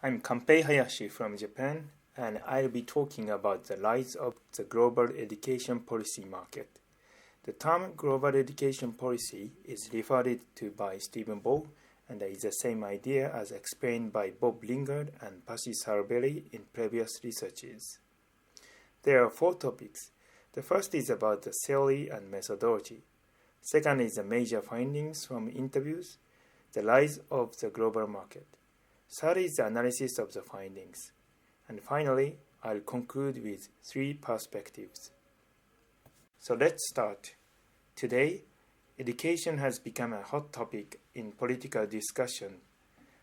I'm Kanpei Hayashi from Japan, and I'll be talking about the rise of the global education policy market. The term global education policy is referred to by Stephen Ball and is the same idea as explained by Bob Lingard and Pasi Sarvelli in previous researches. There are 4 topics. The first is about the theory and methodology. Second is the major findings from interviews, the rise of the global market. Third is the analysis of the findings. And finally, I'll conclude with 3 perspectives. So let's start. Today, education has become a hot topic in political discussion.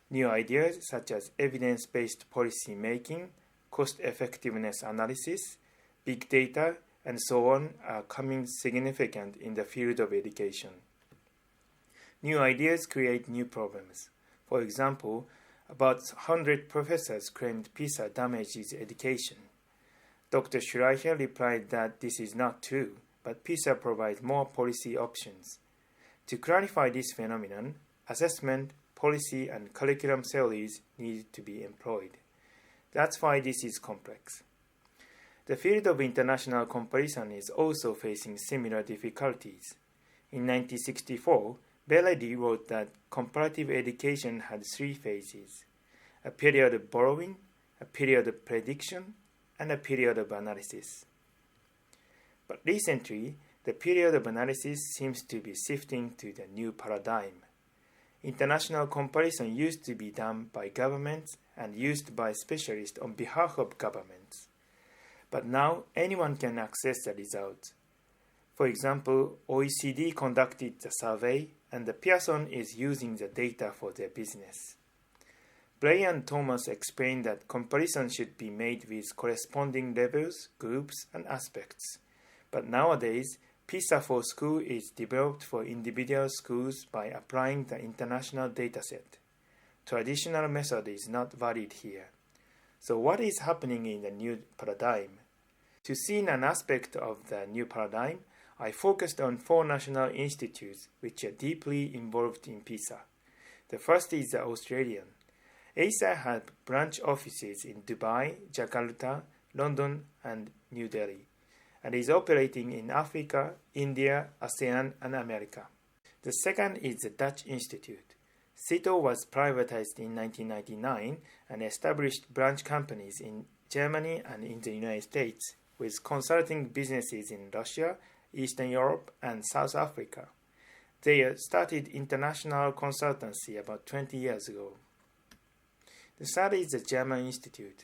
New ideas such as evidence-based policy making, cost-effectiveness analysis, big data, and so on are becoming significant in the field of education. New ideas create new problems. For example, about 100 professors claimed PISA damages education. Dr. Schleicher replied that this is not true, but PISA provides more policy options. To clarify this phenomenon, assessment, policy, and curriculum theories need to be employed. That's why this is complex. The field of international comparison is also facing similar difficulties. In 1964, Belady wrote that comparative education had 3 phases: a period of borrowing, a period of prediction, and a period of analysis. But recently, the period of analysis seems to be shifting to the new paradigm. International comparison used to be done by governments and used by specialists on behalf of governments. But now anyone can access the results. For example, OECD conducted the survey and Pearson is using the data for their business. Bray and Thomas explained that comparison should be made with corresponding levels, groups, and aspects. But nowadays, PISA for school is developed for individual schools by applying the international dataset. Traditional method is not valid here. So what is happening in the new paradigm? To see an aspect of the new paradigm, I focused on 4 national institutes which are deeply involved in PISA. The first is the Australian. ECER has branch offices in Dubai, Jakarta, London, and New Delhi, and is operating in Africa, India, ASEAN, and America. The second is the Dutch Institute. CITO was privatized in 1999 and established branch companies in Germany and in the United States, with consulting businesses in Russia, Eastern Europe, and South Africa. They started international consultancy about 20 years ago. The third is the German Institute.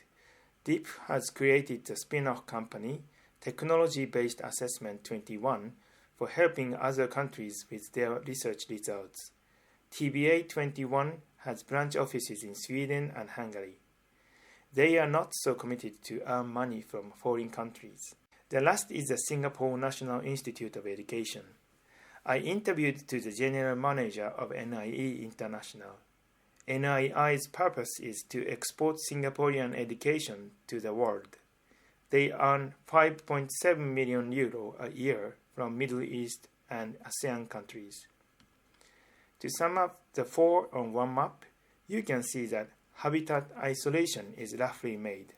DIP has created the spin-off company, Technology-Based Assessment 21, for helping other countries with their research results. TBA 21 has branch offices in Sweden and Hungary. They are not so committed to earn money from foreign countries. The last is the Singapore National Institute of Education. I interviewed to the general manager of NIE International. NII's purpose is to export Singaporean education to the world. They earn €5.7 million a year from Middle East and ASEAN countries. To sum up the 4 on one map, you can see that habitat isolation is roughly made.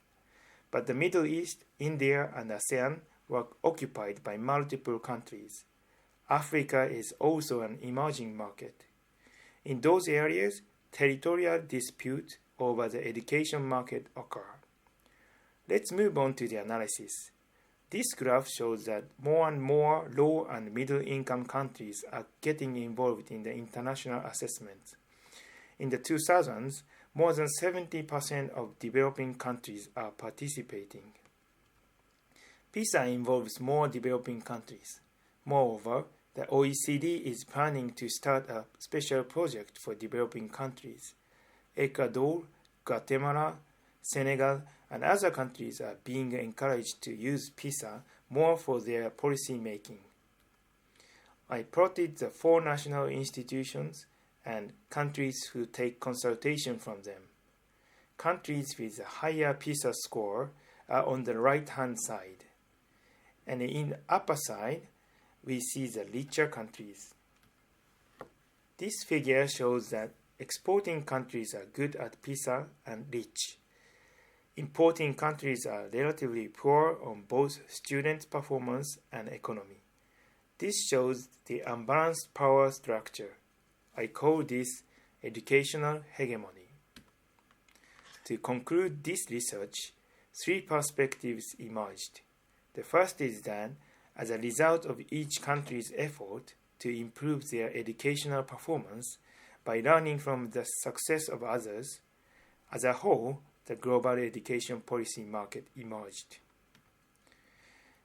But the Middle East, India, and ASEAN were occupied by multiple countries. Africa is also an emerging market. In those areas, territorial disputes over the education market occur. Let's move on to the analysis. This graph shows that more and more low and middle-income countries are getting involved in the international assessments. In the 2000s, more than 70% of developing countries are participating. PISA involves more developing countries. Moreover, the OECD is planning to start a special project for developing countries. Ecuador, Guatemala, Senegal, and other countries are being encouraged to use PISA more for their policy making. I plotted the 4 national institutions and countries who take consultation from them. Countries with a higher PISA score are on the right-hand side, and in the upper side, we see the richer countries. This figure shows that exporting countries are good at PISA and rich. Importing countries are relatively poor on both student performance and economy. This shows the unbalanced power structure. I call this educational hegemony. To conclude this research, 3 perspectives emerged. The first is that, as a result of each country's effort to improve their educational performance by learning from the success of others, as a whole, the global education policy market emerged.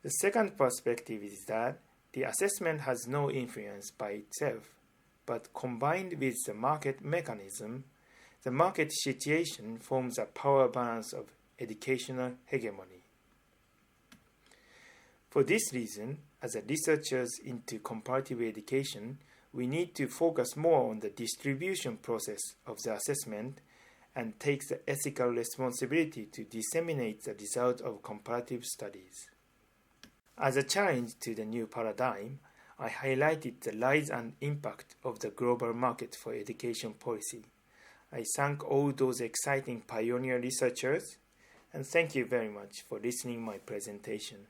The second perspective is that the assessment has no influence by itself, but combined with the market mechanism, the market situation forms a power balance of educational hegemony. For this reason, as researchers into comparative education, we need to focus more on the distribution process of the assessment and take the ethical responsibility to disseminate the result of comparative studies. As a challenge to the new paradigm, I highlighted the rise and impact of the global market for education policy. I thank all those exciting pioneer researchers, and thank you very much for listening to my presentation.